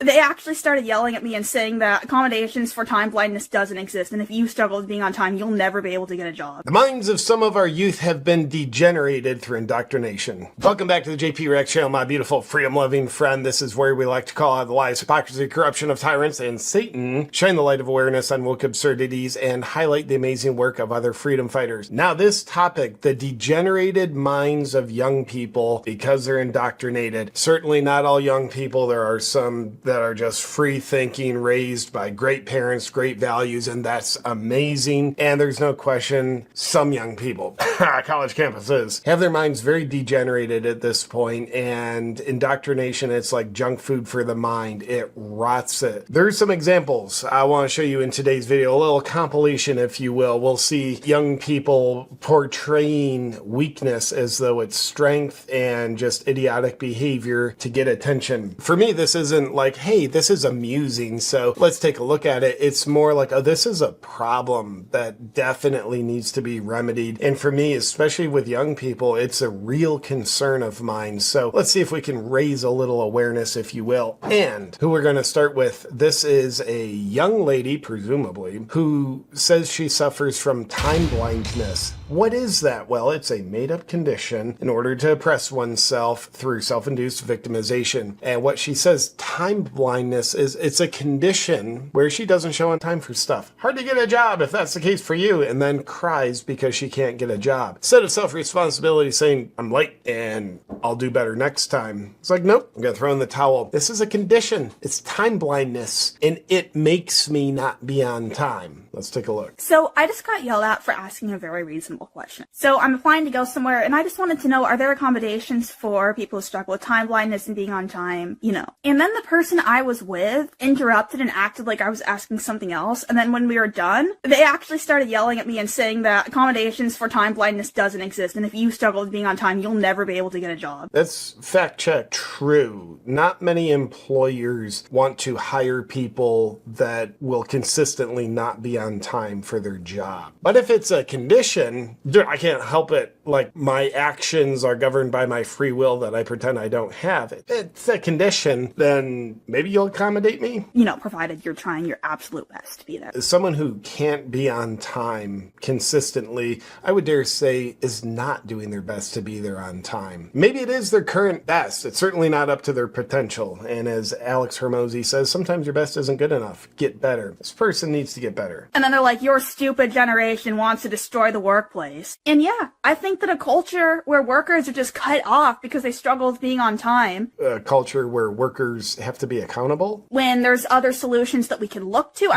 They actually started yelling at me and saying that accommodations for time blindness doesn't exist, and if you struggle with being on time, you'll never be able to get a job. The minds of some of our youth have been degenerated through indoctrination. Welcome back to the JP Rex channel, my beautiful freedom-loving friend. This is where we like to call out the lies, hypocrisy, corruption of tyrants, and Satan, shine the light of awareness on woke absurdities, and highlight the amazing work of other freedom fighters. Now, this topic, the degenerated minds of young people because they're indoctrinated. Certainly not all young people. There are some that are just free-thinking, raised by great parents, great values, and that's amazing. And there's no question some young people, college campuses, have their minds very degenerated at this point, and indoctrination, it's like junk food for the mind. It rots it. There's some examples I want to show you in today's video, a little compilation, if you will. We'll see young people portraying weakness as though it's strength and just idiotic behavior to get attention. For me, this isn't like, hey, this is amusing, so let's take a look at it. It's more like, oh, this is a problem that definitely needs to be remedied. And for me, especially with young people, it's a real concern of mine. So let's see if we can raise a little awareness, if you will. And who we're going to start with, this is a young lady, presumably, who says she suffers from time blindness. What is that? Well, it's a made-up condition in order to oppress oneself through self-induced victimization. And what she says, time blindness, is it's a condition where she doesn't show on time for stuff. Hard to get a job if that's the case for you, and then cries because she can't get a job. Instead of self-responsibility saying, I'm late and I'll do better next time, it's like, nope, I'm gonna throw in the towel. This is a condition. It's time blindness, and it makes me not be on time. Let's take a look. So I just got yelled at for asking a very reasonable question. So I'm applying to go somewhere, and I just wanted to know, are there accommodations for people who struggle with time blindness and being on time, you know? And then the person I was with interrupted and acted like I was asking something else, and then when we were done, they actually started yelling at me and saying that accommodations for time blindness doesn't exist, and if you struggle with being on time, you'll never be able to get a job. That's fact check true. Not many employers want to hire people that will consistently not be on time for their job. But if it's a condition, dude, I can't help it. Like, my actions are governed by my free will that I pretend I don't have. If it's a condition, then maybe you'll accommodate me. You know, provided you're trying your absolute best to be there. As someone who can't be on time consistently, I would dare say, is not doing their best to be there on time. Maybe it is their current best. It's certainly not up to their potential. And as Alex Hermosi says, sometimes your best isn't good enough. Get better. This person needs to get better. And then they're like, your stupid generation wants to destroy the workplace. And yeah, I think that a culture where workers are just cut off because they struggle with being on time. A culture where workers have to be accountable. When there's other solutions that we can look to.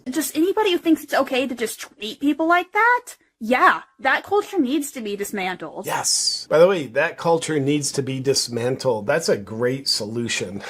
Just anybody who thinks it's okay to just treat people like that, yeah, that culture needs to be dismantled. Yes. By the way, that culture needs to be dismantled. That's a great solution.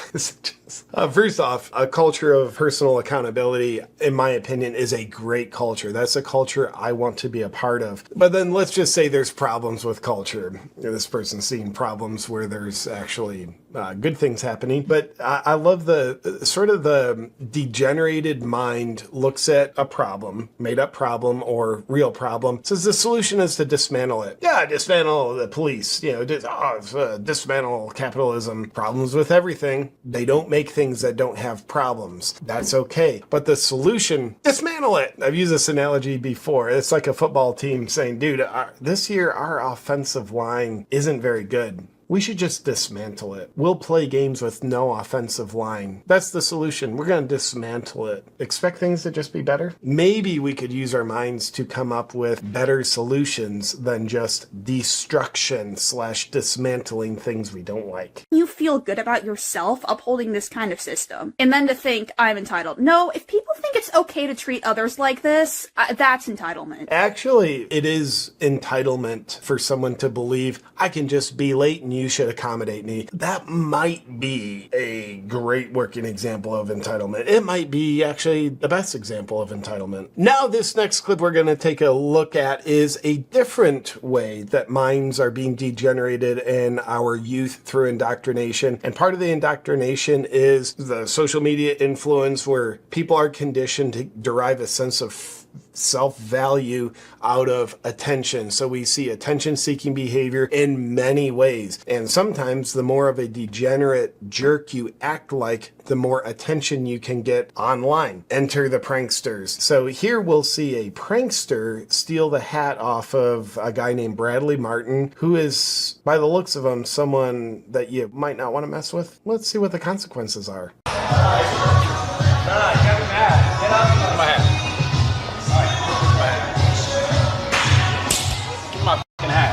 First off, a culture of personal accountability, in my opinion, is a great culture. That's a culture I want to be a part of. But then let's just say there's problems with culture. This person's seeing problems where there's actually good things happening. But I love the sort of the degenerated mind looks at a problem, made up problem or real problem, says the solution is to dismantle it. Yeah, dismantle the police, you know, dismantle capitalism. Problems with everything. They don't make things that don't have problems. That's okay. But the solution, dismantle it. I've used this analogy before. It's like a football team saying, dude, this year our offensive line isn't very good. We should just dismantle it. We'll play games with no offensive line. That's the solution. We're going to dismantle it. Expect things to just be better? Maybe we could use our minds to come up with better solutions than just destruction/dismantling things we don't like. You feel good about yourself upholding this kind of system. And then to think, I'm entitled. No, if people think it's okay to treat others like this, that's entitlement. Actually, it is entitlement for someone to believe, I can just be late and you should accommodate me. That might be a great working example of entitlement. It might be actually the best example of entitlement. Now, this next clip we're going to take a look at is a different way that minds are being degenerated in our youth through indoctrination. And part of the indoctrination is the social media influence where people are conditioned to derive a sense of self-value out of attention. So we see attention-seeking behavior in many ways. And sometimes the more of a degenerate jerk you act like, the more attention you can get online. Enter the pranksters. So here we'll see a prankster steal the hat off of a guy named Bradley Martin, who is, by the looks of him, someone that you might not want to mess with. Let's see what the consequences are.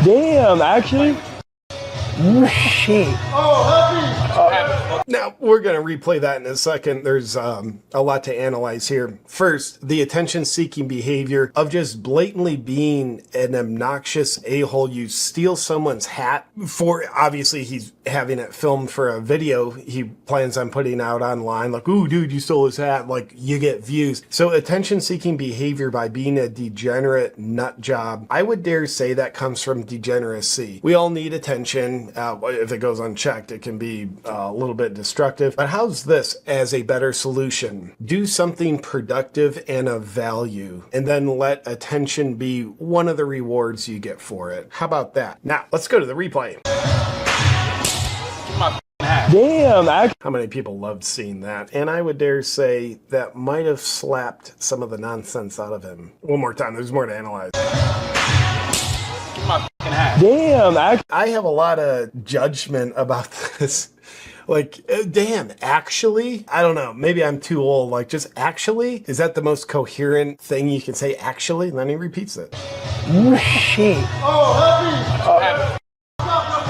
Damn, actually? Shit. Now, we're going to replay that in a second. There's a lot to analyze here. First, the attention-seeking behavior of just blatantly being an obnoxious a-hole. You steal someone's hat for, obviously, he's having it filmed for a video he plans on putting out online. Like, ooh, dude, you stole his hat. Like, you get views. So attention-seeking behavior by being a degenerate nut job, I would dare say that comes from degeneracy. We all need attention. If it goes unchecked, it can be a little bit destructive. But how's this as a better solution? Do something productive and of value, and then let attention be one of the rewards you get for it. How about that? Now, let's go to the replay. Damn, actually. How many people loved seeing that? And I would dare say that might have slapped some of the nonsense out of him. One more time, there's more to analyze. Damn, actually. I have a lot of judgment about this. Like, damn, actually? I don't know. Maybe I'm too old. Like, just actually? Is that the most coherent thing you can say? Actually? And then he repeats it. Shit.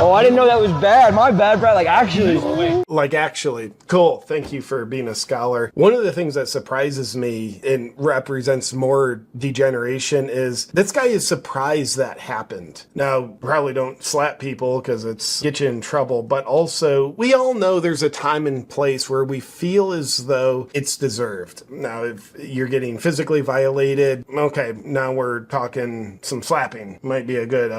Oh, I didn't know that was bad. My bad, Brad. Like, actually. Like, actually. Cool. Thank you for being a scholar. One of the things that surprises me and represents more degeneration is this guy is surprised that happened. Now, probably don't slap people because it's get you in trouble, but also we all know there's a time and place where we feel as though it's deserved. Now, if you're getting physically violated, okay, now we're talking some slapping. Might be a good,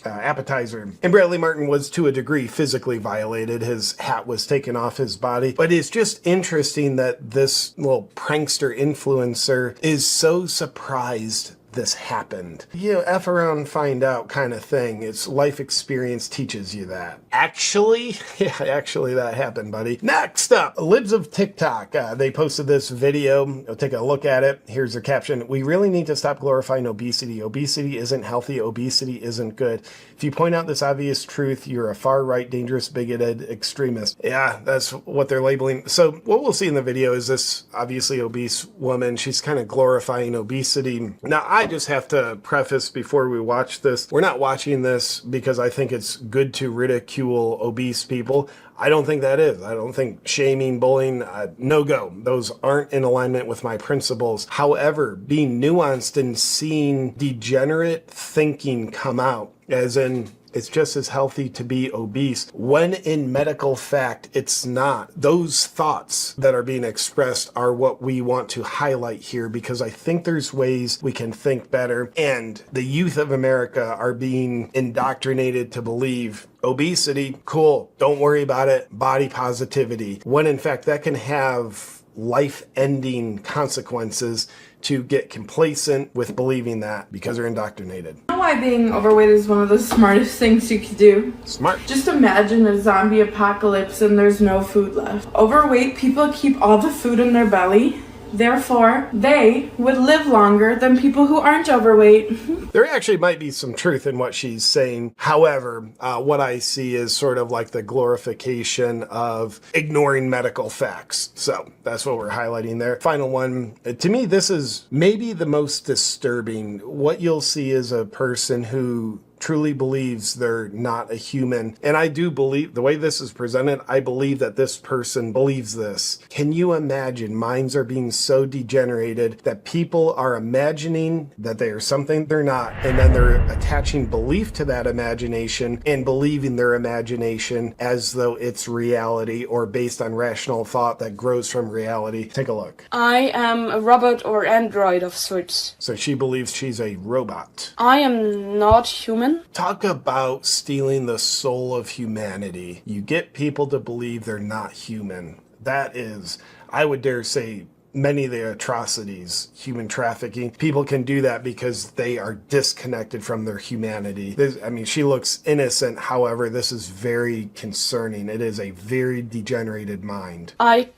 appetizer. And Bradley Martin was to a degree physically violated. His hat was taken off his body. But it's just interesting that this little prankster influencer is so surprised this happened. You know, F around, find out kind of thing. It's life experience teaches you that. Actually, yeah, actually that happened, buddy. Next up, Libs of TikTok. They posted this video. I'll take a look at it. Here's their caption. We really need to stop glorifying obesity. Obesity isn't healthy. Obesity isn't good. If you point out this obvious truth, you're a far-right, dangerous, bigoted extremist. Yeah, that's what they're labeling. So what we'll see in the video is this obviously obese woman. She's kind of glorifying obesity. Now, I just have to preface before we watch this, we're not watching this because I think it's good to ridicule obese people. I don't think that is. I don't think shaming, bullying, no go. Those aren't in alignment with my principles. However, being nuanced and seeing degenerate thinking come out, as in, it's just as healthy to be obese, when in medical fact, it's not. Those thoughts that are being expressed are what we want to highlight here, because I think there's ways we can think better. And the youth of America are being indoctrinated to believe obesity, cool, don't worry about it, body positivity, when in fact that can have life-ending consequences to get complacent with believing that because they're indoctrinated. You know why being overweight is one of the smartest things you could do? Smart. Just imagine a zombie apocalypse and there's no food left. Overweight people keep all the food in their belly. Therefore, they would live longer than people who aren't overweight. There actually might be some truth in what she's saying. However, what I see is sort of like the glorification of ignoring medical facts. So that's what we're highlighting there. Final one. To me, this is maybe the most disturbing. What you'll see is a person who truly believes they're not a human. And I do believe, the way this is presented, I believe that this person believes this. Can you imagine minds are being so degenerated that people are imagining that they are something they're not, and then they're attaching belief to that imagination and believing their imagination as though it's reality or based on rational thought that grows from reality. Take a look. I am a robot or android of sorts. So she believes she's a robot. I am not human. Talk about stealing the soul of humanity. You get people to believe they're not human. That is, I would dare say, many of the atrocities, human trafficking, people can do that because they are disconnected from their humanity. She looks innocent. However, this is very concerning. It is a very degenerated mind. I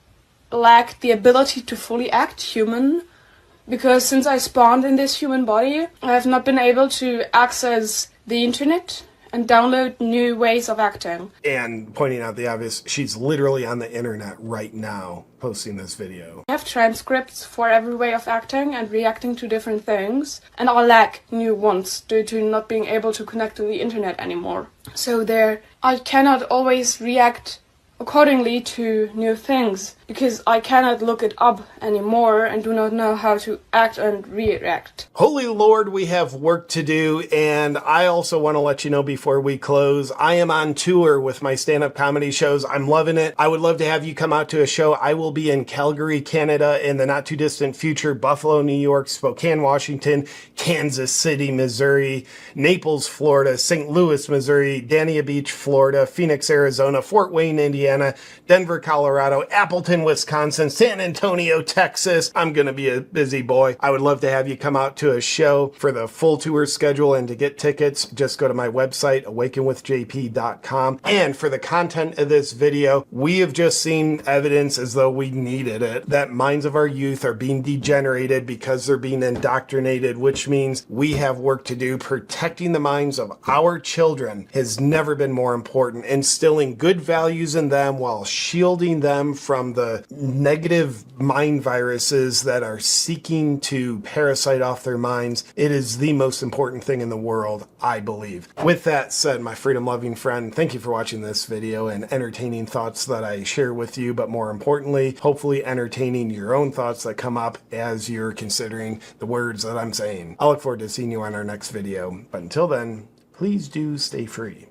lack the ability to fully act human because since I spawned in this human body, I have not been able to access the internet and download new ways of acting. And pointing out the obvious, she's literally on the internet right now posting this video. I have transcripts for every way of acting and reacting to different things, and I lack new ones due to not being able to connect to the internet anymore. So I cannot always react accordingly to new things because I cannot look it up anymore and do not know how to act and react. Holy Lord, we have work to do, and I also want to let you know before we close, I am on tour with my stand-up comedy shows. I'm loving it. I would love to have you come out to a show. I will be in Calgary, Canada in the not-too-distant future, Buffalo, New York, Spokane, Washington, Kansas City, Missouri, Naples, Florida, St. Louis, Missouri, Dania Beach, Florida, Phoenix, Arizona, Fort Wayne, Indiana, Denver, Colorado, Appleton, Wisconsin, San Antonio, Texas. I'm going to be a busy boy. I would love to have you come out to a show. For the full tour schedule and to get tickets, just go to my website, awakenwithjp.com. And for the content of this video, we have just seen evidence as though we needed it, that minds of our youth are being degenerated because they're being indoctrinated, which means we have work to do. Protecting the minds of our children has never been more important. Instilling good values in them while shielding them from the negative mind viruses that are seeking to parasite off their minds. It is the most important thing in the world, I believe. With that said, my freedom-loving friend, thank you for watching this video and entertaining thoughts that I share with you, but more importantly, hopefully entertaining your own thoughts that come up as you're considering the words that I'm saying. I look forward to seeing you on our next video, but until then, please do stay free.